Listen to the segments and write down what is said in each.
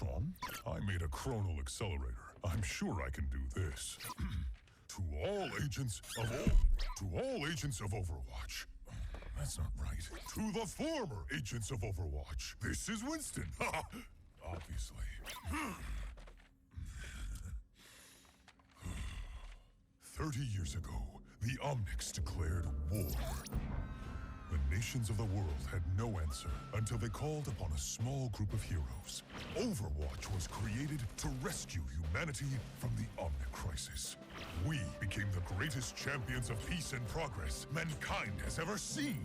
Sean. I made a chronal accelerator. I'm sure I can do this. To all agents of Overwatch. That's not right. To the former agents of Overwatch. This is Winston. Obviously. 30 years ago, the Omnics declared war. The nations of the world had no answer until they called upon a small group of heroes. Overwatch was created to rescue humanity from the Omnic crisis. We became the greatest champions of peace and progress mankind has ever seen.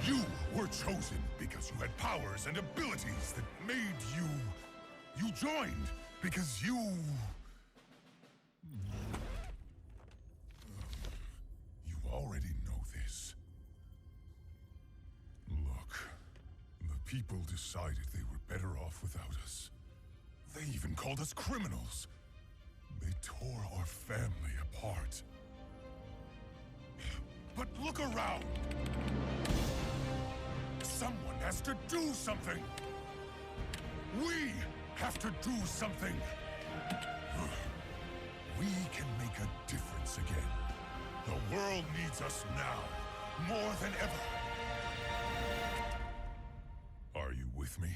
You were chosen because you had powers and abilities that made you... You joined because you... You already know this. Look, the people decided they were better off without us. They even called us criminals. They tore our family apart. But look around! Someone has to do something! We have to do something! We can make a difference again. The world needs us now, more than ever. Are you with me?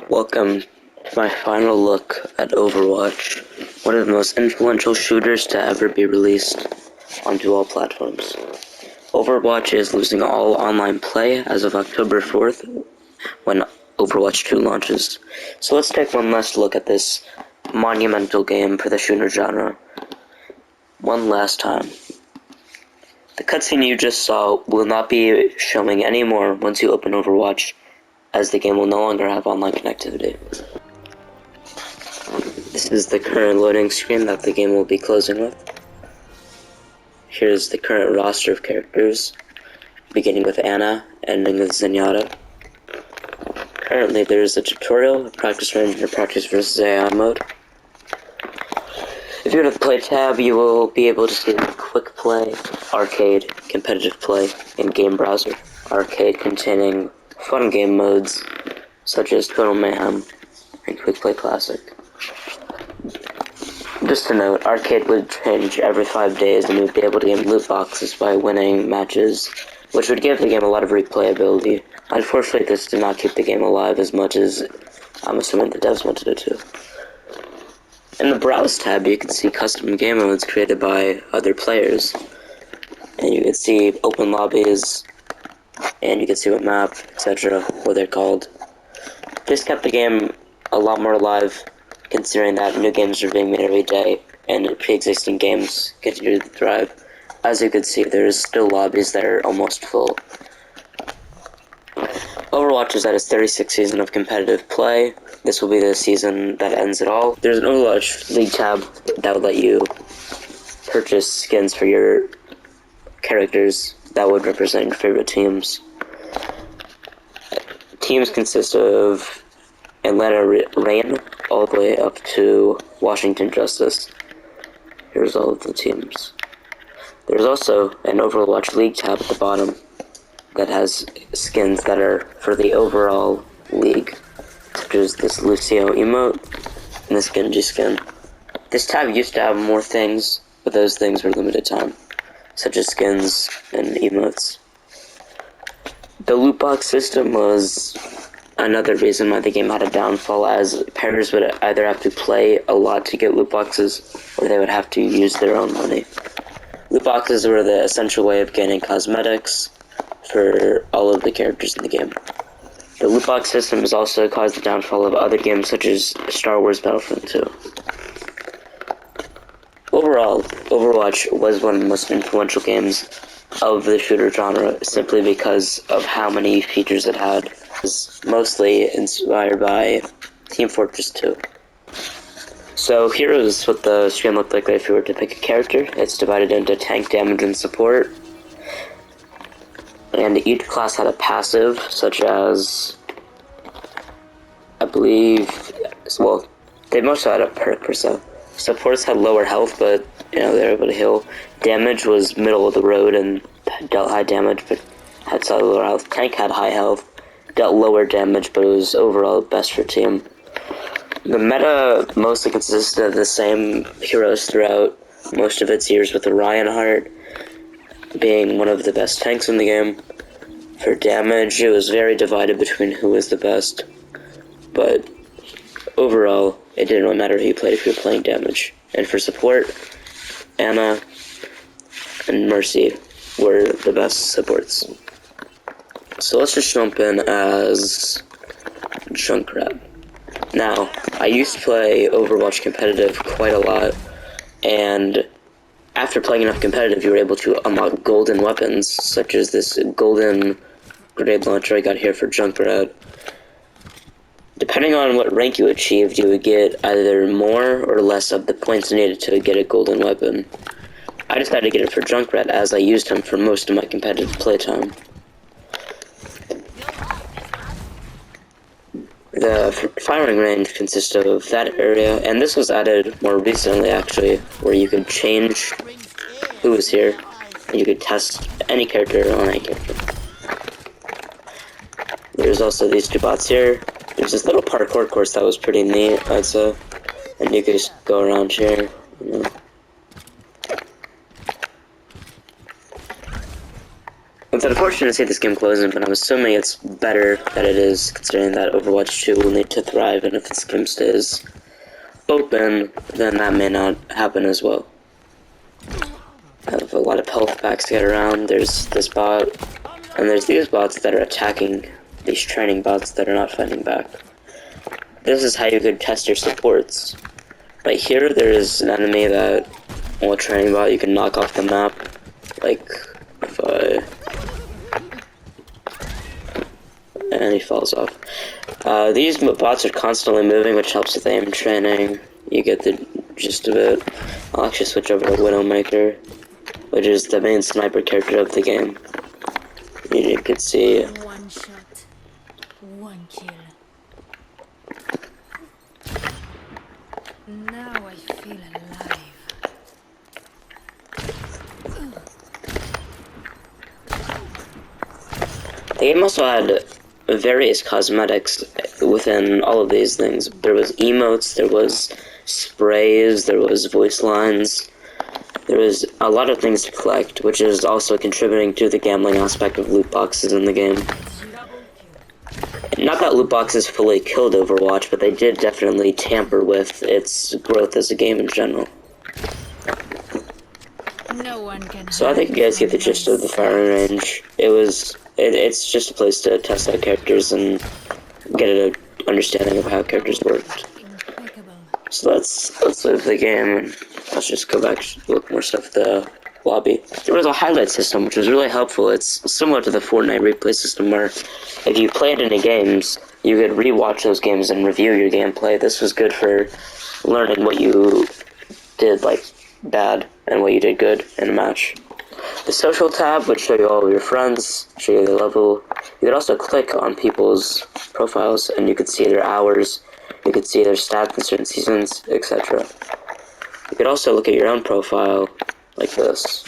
Welcome to my final look at Overwatch, one of the most influential shooters to ever be released onto all platforms. Overwatch is losing all online play as of October 4th, when Overwatch 2 launches. So let's take one last look at this monumental game for the shooter genre. One last time. The cutscene you just saw will not be showing anymore once you open Overwatch, as the game will no longer have online connectivity. This is the current loading screen that the game will be closing with. Here's the current roster of characters, beginning with Ana, ending with Zenyatta. Currently there is a tutorial, a practice range, and a practice versus AI mode. If you go to the play tab, you will be able to see the quick play, arcade, competitive play, and game browser. Arcade containing fun game modes such as Total Mayhem and Quick Play Classic. Just to note, arcade would change every 5 days and you would be able to get loot boxes by winning matches, which would give the game a lot of replayability. Unfortunately, this did not keep the game alive as much as I'm assuming the devs wanted it to. In the Browse tab, you can see custom game modes created by other players, and you can see open lobbies, and you can see what map, etc., what they're called. This kept the game a lot more alive, considering that new games are being made every day, and pre-existing games continue to thrive. As you can see, there's still lobbies that are almost full. Overwatch is at its 36th season of competitive play. This will be the season that ends it all. There's an Overwatch League tab that would let you purchase skins for your characters that would represent your favorite teams. Teams consist of Atlanta Reign all the way up to Washington Justice. Here's all of the teams. There's also an Overwatch League tab at the bottom that has skins that are for the overall league, such as this Lucio emote and this Genji skin. This tab used to have more things, but those things were limited time, such as skins and emotes. The loot box system was another reason why the game had a downfall, as players would either have to play a lot to get loot boxes, or they would have to use their own money. Loot boxes were the essential way of gaining cosmetics for all of the characters in the game. The loot box system has also caused the downfall of other games such as Star Wars Battlefront 2. Overall, Overwatch was one of the most influential games of the shooter genre simply because of how many features it had. It was mostly inspired by Team Fortress 2. So here is what the screen looked like if you were to pick a character. It's divided into tank, damage, and support. And each class had a passive, such as, I believe, well, they mostly had a perk per se. Supports had lower health, but, you know, they were able to heal. Damage was middle of the road and dealt high damage, but had slightly lower health. Tank had high health, dealt lower damage, but it was overall best for team. The meta mostly consisted of the same heroes throughout most of its years, with the Reinhardt being one of the best tanks in the game. For damage, it was very divided between who was the best, but overall, it didn't really matter who you played if you were playing damage. And for support, Anna and Mercy were the best supports. So let's just jump in as Junkrat. Now, I used to play Overwatch competitive quite a lot, and after playing enough competitive, you were able to unlock golden weapons, such as this golden grenade launcher I got here for Junkrat. Depending on what rank you achieved, you would get either more or less of the points needed to get a golden weapon. I decided to get it for Junkrat as I used him for most of my competitive playtime. The firing range consists of that area, and this was added more recently actually, where you could change who was here, and you could test any character on any character. There's also these two bots here. There's this little parkour course that was pretty neat, I'd say, and you could just go around here, you know. It's unfortunate to see this game closing, but I'm assuming it's better that it is, considering that Overwatch 2 will need to thrive, and if this game stays open, then that may not happen as well. I have a lot of health packs to get around. There's this bot, and there's these bots that are attacking these training bots that are not fighting back. This is how you could test your supports. Right here, there is an enemy that, well, a training bot, you can knock off the map. Like, if I... and he falls off. These bots are constantly moving, which helps with aim training. You get the gist of it. I'll actually switch over to Widowmaker, which is the main sniper character of the game. You can see. One shot, one kill. Now I feel alive. The game also had various cosmetics within all of these things. There was emotes, there was sprays, there was voice lines. There was a lot of things to collect, which is also contributing to the gambling aspect of loot boxes in the game. Not that loot boxes fully killed Overwatch, but they did definitely tamper with its growth as a game in general. No one can. So I think you guys get the gist of the firing range. It's just a place to test out characters and get an understanding of how characters worked. Impeccable. So let's leave the game and let's just go back to look more stuff at the lobby. There was a highlight system which was really helpful. It's similar to the Fortnite replay system where if you played any games, you could rewatch those games and review your gameplay. This was good for learning what you did like bad and what you did good in a match. The social tab would show you all of your friends, show you their level. You could also click on people's profiles and you could see their hours, you could see their stats in certain seasons, etc. You could also look at your own profile like this.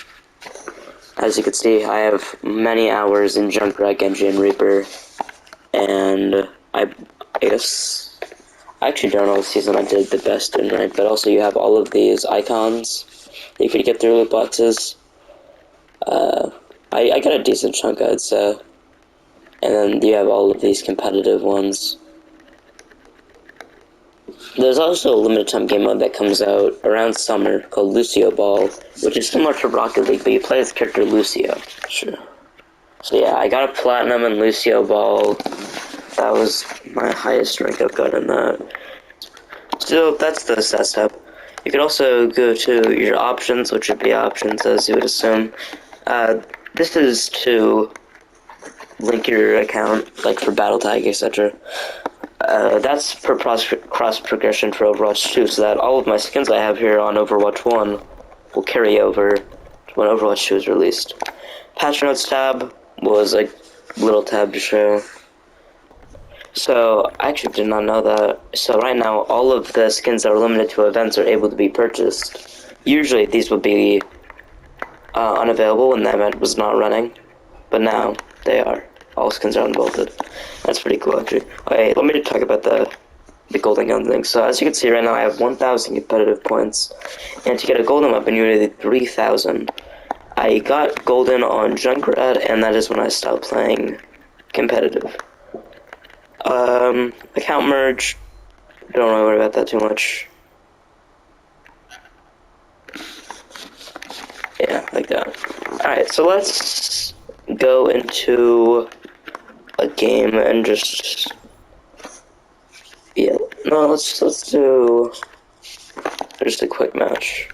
As you can see, I have many hours in Junkrat, Genji, and Reaper, and I guess I actually don't know what season I did the best in, right? But also you have all of these icons that you could get through loot boxes. I got a decent chunk, I'd say. And then you have all of these competitive ones. There's also a limited time game mode that comes out around summer called Lucio Ball, which is similar to Rocket League, but you play as character Lucio. Sure. So yeah, I got a platinum in Lucio Ball. That was my highest rank I've got in that. So that's the setup. You could also go to your options, which would be options as you would assume. This is to link your account, like for battle tag, etc. That's for cross progression for Overwatch 2, so that all of my skins I have here on Overwatch 1 will carry over to when Overwatch 2 is released. Patch notes tab was a little tab to show. So, I actually did not know that. So right now, all of the skins that are limited to events are able to be purchased. Usually these would be unavailable when the event was not running, but now they are. All skins are unbolted. That's pretty cool, actually. Okay, let me just talk about the golden gun thing. So as you can see right now, I have 1,000 competitive points, and to get a golden weapon, you need 3,000. I got golden on Junkrat, and that is when I stopped playing competitive. Account merge. Don't really worry about that too much. Yeah, like that. Alright, so let's go into a game and just... Yeah, no, let's do just a quick match.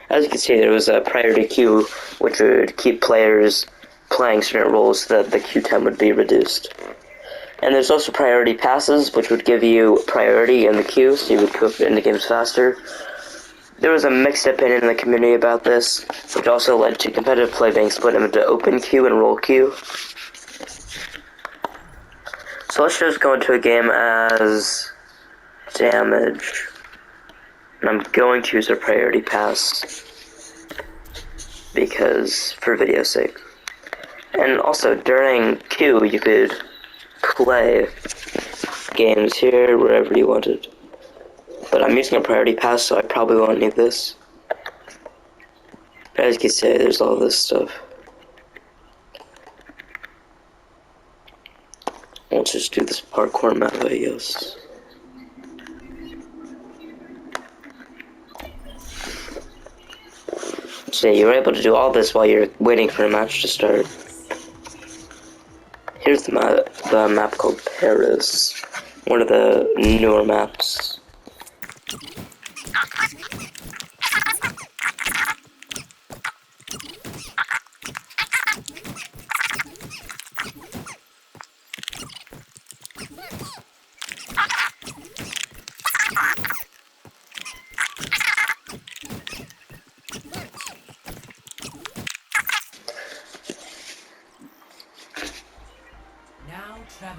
As you can see, there was a priority queue, which would keep players playing certain roles so that the queue time would be reduced. And there's also priority passes, which would give you priority in the queue, so you would go into games faster. There was a mixed opinion in the community about this, which also led to competitive play being split into open queue and roll queue. So let's just go into a game as damage. And I'm going to use a priority pass, because, for video's sake. And also, during queue, you could play games here, wherever you wanted. But I'm using a priority pass, so I probably won't need this. As you can see, there's all this stuff. Let's just do this parkour map, I guess. So you're able to do all this while you're waiting for a match to start. Here's the map called Paris. One of the newer maps.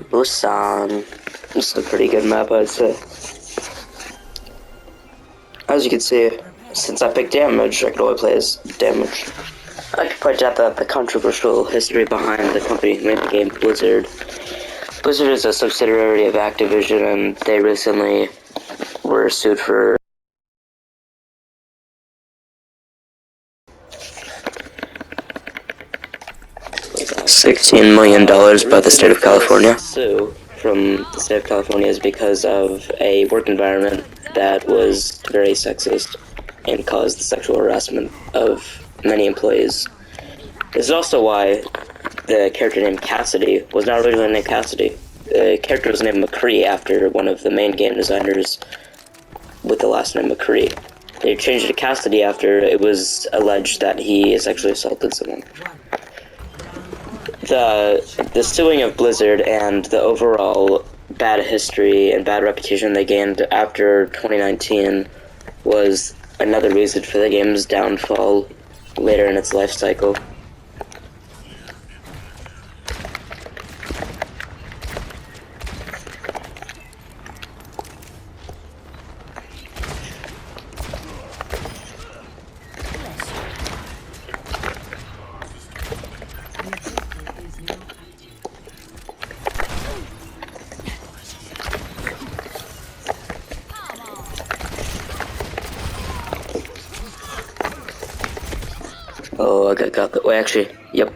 Busan. This is a pretty good map, I'd say. As you can see, since I picked damage, I could only play as damage. I could point out the controversial history behind the company who made the game, Blizzard. Blizzard is a subsidiary of Activision, and they recently were sued for $16 million by the state of California. Sue from the state of California is because of a work environment that was very sexist and caused the sexual harassment of many employees. This is also why the character named Cassidy was not originally named Cassidy. The character was named McCree after one of the main game designers with the last name McCree. They changed it to Cassidy after it was alleged that he sexually assaulted someone. The suing of Blizzard and the overall bad history and bad reputation they gained after 2019 was another reason for the game's downfall later in its life cycle. Oh, I got that. Wait, actually, yep.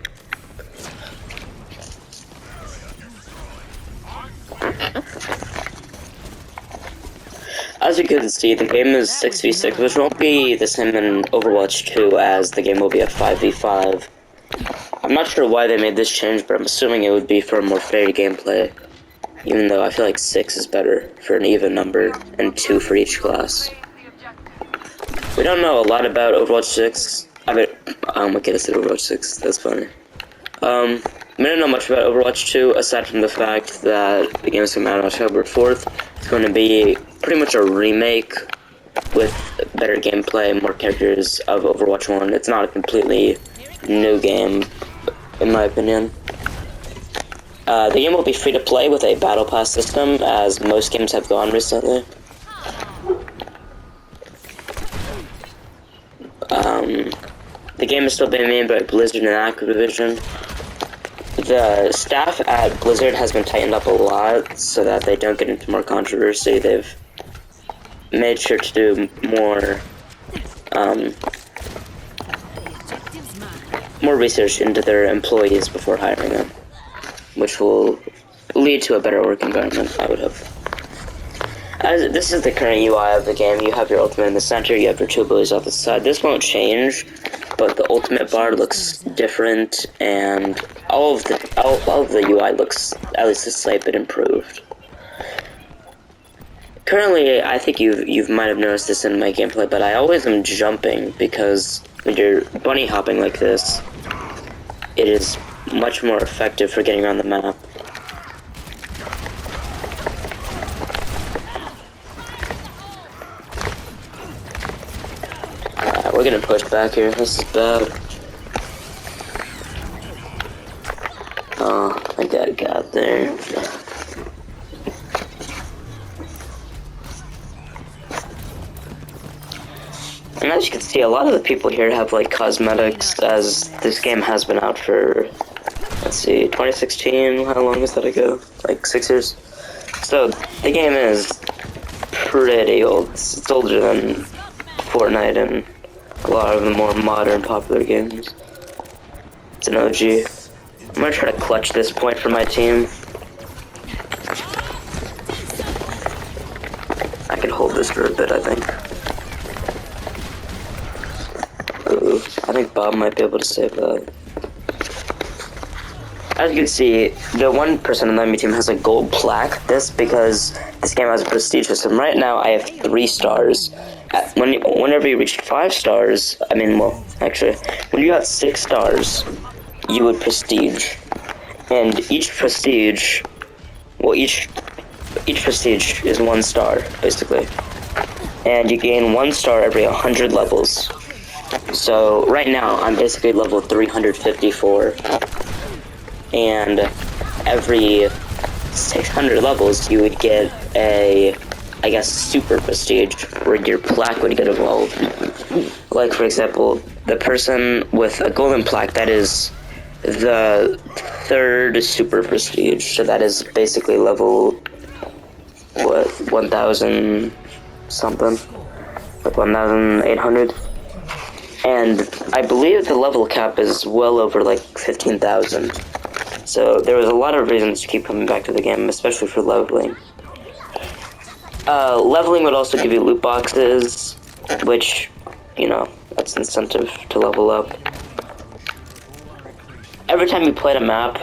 As you can see, the game is 6v6, which won't be the same in Overwatch 2 as the game will be a 5v5. I'm not sure why they made this change, but I'm assuming it would be for a more fair gameplay. Even though I feel like 6 is better for an even number, and 2 for each class. We don't know a lot about Overwatch 6. I mean, okay, I said Overwatch 6, that's funny. I don't know much about Overwatch 2, aside from the fact that the game is coming out on October 4th. It's going to be pretty much a remake with better gameplay, more characters of Overwatch 1. It's not a completely new game, in my opinion. The game will be free to play with a battle pass system, as most games have gone recently. The game is still being made by Blizzard and Activision. The staff at Blizzard has been tightened up a lot so that they don't get into more controversy. They've made sure to do more research into their employees before hiring them, which will lead to a better work environment, I would hope. As this is the current UI of the game. You have your ultimate in the center, you have your two abilities off the side. This won't change, but the ultimate bar looks different, and all of the UI looks at least a slight bit improved. Currently, I think you might have noticed this in my gameplay, but I always am jumping because when you're bunny hopping like this, it is much more effective for getting around the map. We're gonna push back here. This is bad. Oh, my dad got there. And as you can see, a lot of the people here have like cosmetics, as this game has been out for, let's see, 2016. How long is that ago? Like 6 years. So the game is pretty old. It's older than Fortnite and a lot of the more modern popular games. It's an OG. I'm gonna try to clutch this point for my team. I can hold this for a bit, I think. Ooh, I think Bob might be able to save that. As you can see, the one person on the enemy team has a gold plaque. This because this game has a prestige system. Right now, I have 3 stars. Whenever you reach 5 stars, actually, when you got 6 stars, you would prestige. And each prestige is 1 star, basically. And you gain 1 star every 100 levels. So, right now, I'm basically level 354. And every 600 levels, you would get a, super prestige, where your plaque would get evolved. Like, for example, the person with a golden plaque, that is the 3rd super prestige, so that is basically level, 1,000 something, like 1,800. And I believe the level cap is well over, like, 15,000. So there was a lot of reasons to keep coming back to the game, especially for leveling. Leveling would also give you loot boxes, which, that's incentive to level up. Every time you played a match,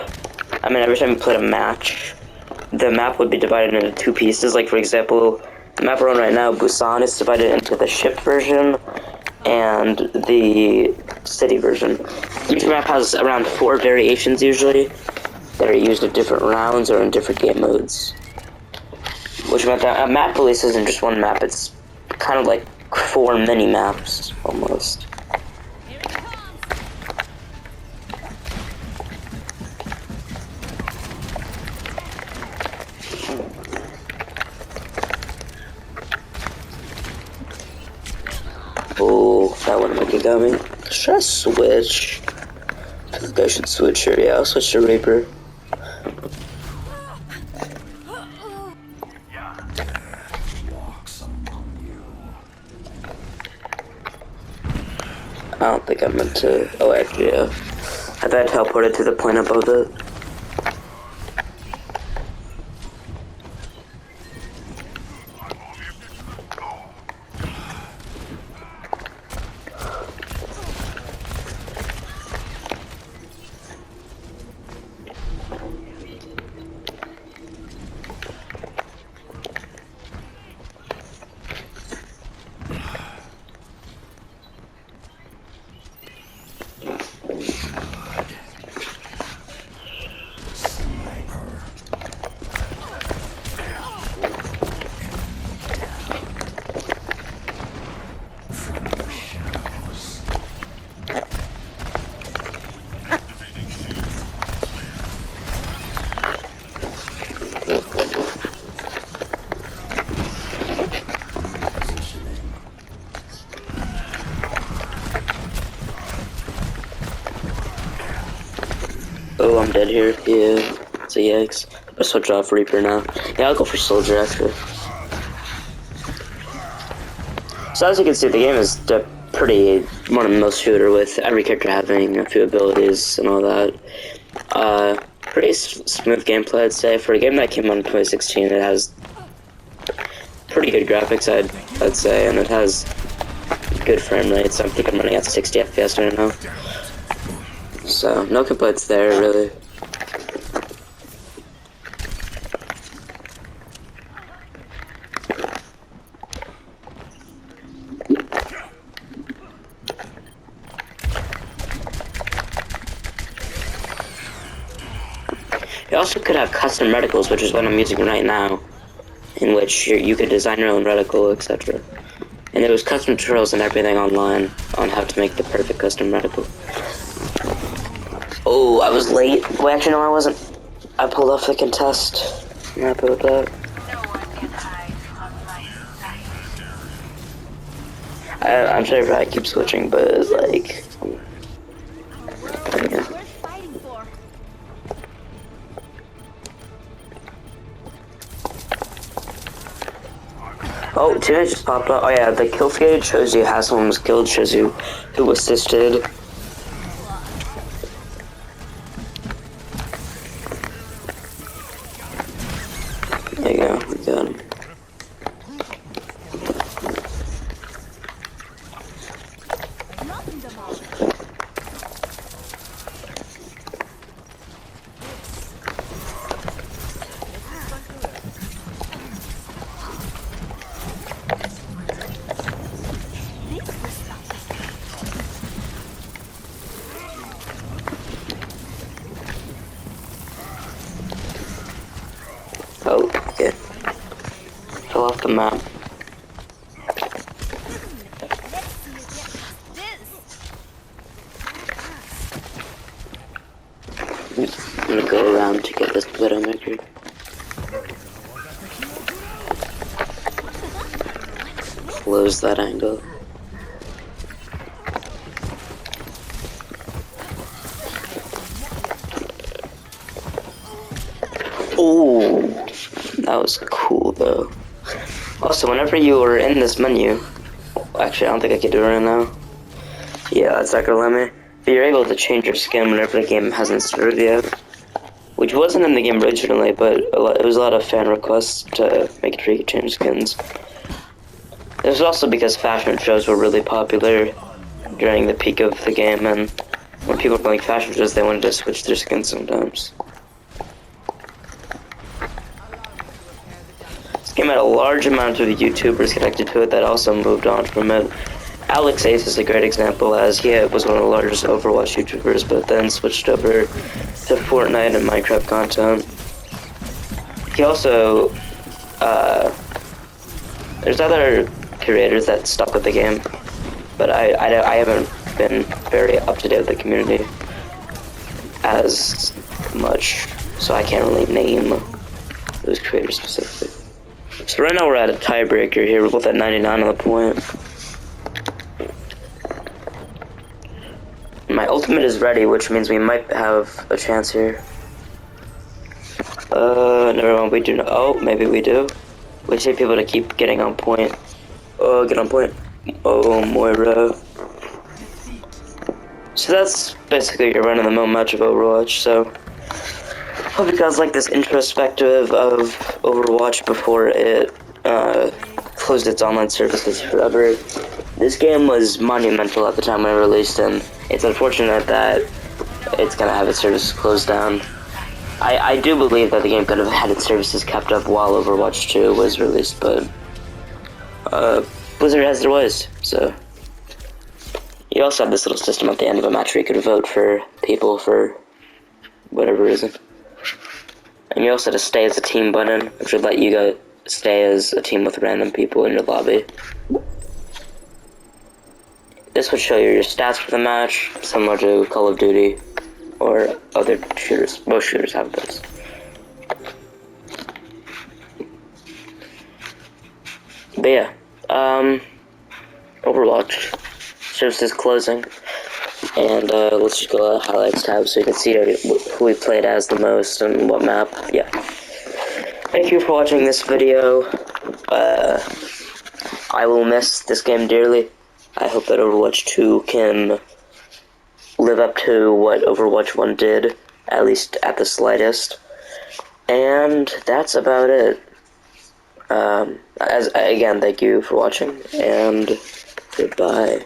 the map would be divided into 2 pieces. Like, for example, the map we're on right now, Busan, is divided into the ship version and the city version. Each map has around 4 variations usually that are used at different rounds or in different game modes. Which meant that a map release isn't just 1 map, it's kind of like 4 mini maps almost. Oh, that one might got me. Should I switch? I think I should switch here. Yeah, I'll switch to Reaper. I don't think I meant to. Oh, actually, yeah. I thought I teleported to the point above it. dead here. Yeah, it's a yikes. I'll switch off Reaper now. Yeah, I'll go for Soldier actually. So as you can see, the game is pretty run-of-the-mill shooter with every character having a few abilities and all that. Pretty smooth gameplay, I'd say. For a game that came out in 2016, it has pretty good graphics, I'd say, and it has good frame rates. I think I'm running at 60 FPS right now. So, no complaints there, really. You also could have custom reticles, which is what I'm using right now, in which you could design your own reticle, etc. And there was custom tutorials and everything online on how to make the perfect custom reticle. Oh, I was late. Well, actually, no, I wasn't. I pulled off the contest. I'm happy with that. I'm sorry if I keep switching, but like... Yeah. Oh, teammate just popped up. Oh yeah, the kill feed shows you how someone was killed, shows you who assisted. There you go, we got him. Oh, okay. Fell off the map. I'm gonna go around to get this Widowmaker. Close that angle. Oh, that was cool though. Also, whenever you are in this menu, actually I don't think I can do it right now. Yeah, it's not gonna let me. But you're able to change your skin whenever the game hasn't started yet. Which wasn't in the game originally, but it was a lot of fan requests to make sure you could change skins. It was also because fashion shows were really popular during the peak of the game, and when people were playing fashion shows, they wanted to switch their skins sometimes. This game had a large amount of YouTubers connected to it that also moved on from it. Alex Ace is a great example, as he was one of the largest Overwatch YouTubers, but then switched over to Fortnite and Minecraft content. He also, there's other creators that stuck with the game, but I haven't been very up to date with the community as much, so I can't really name those creators specifically. So right now we're at a tiebreaker here, we're both at 99 on the point. My ultimate is ready, which means we might have a chance here. Never mind, we do not. Oh, maybe we do. We just need people to keep getting on point. Oh, get on point. Oh, Moira. So that's basically your run-of-the-mill match of Overwatch, so... Hope you guys like this introspective of Overwatch before it, closed its online services forever. This game was monumental at the time when it released, and it's unfortunate that it's gonna have its services closed down. I do believe that the game could have had its services kept up while Overwatch 2 was released, but Blizzard has their ways, so... You also have this little system at the end of a match where you could vote for people for whatever reason. And you also have a stay as a team button, which would let you go stay as a team with random people in your lobby. This would show you your stats for the match, similar to Call of Duty or other shooters. Most shooters have this. But yeah, Overwatch. Services closing. And let's just go to the highlights tab so you can see who we played as the most and what map. Yeah. Thank you for watching this video. I will miss this game dearly. I hope that Overwatch 2 can live up to what Overwatch 1 did, at least at the slightest. And that's about it. Again, thank you for watching, and goodbye.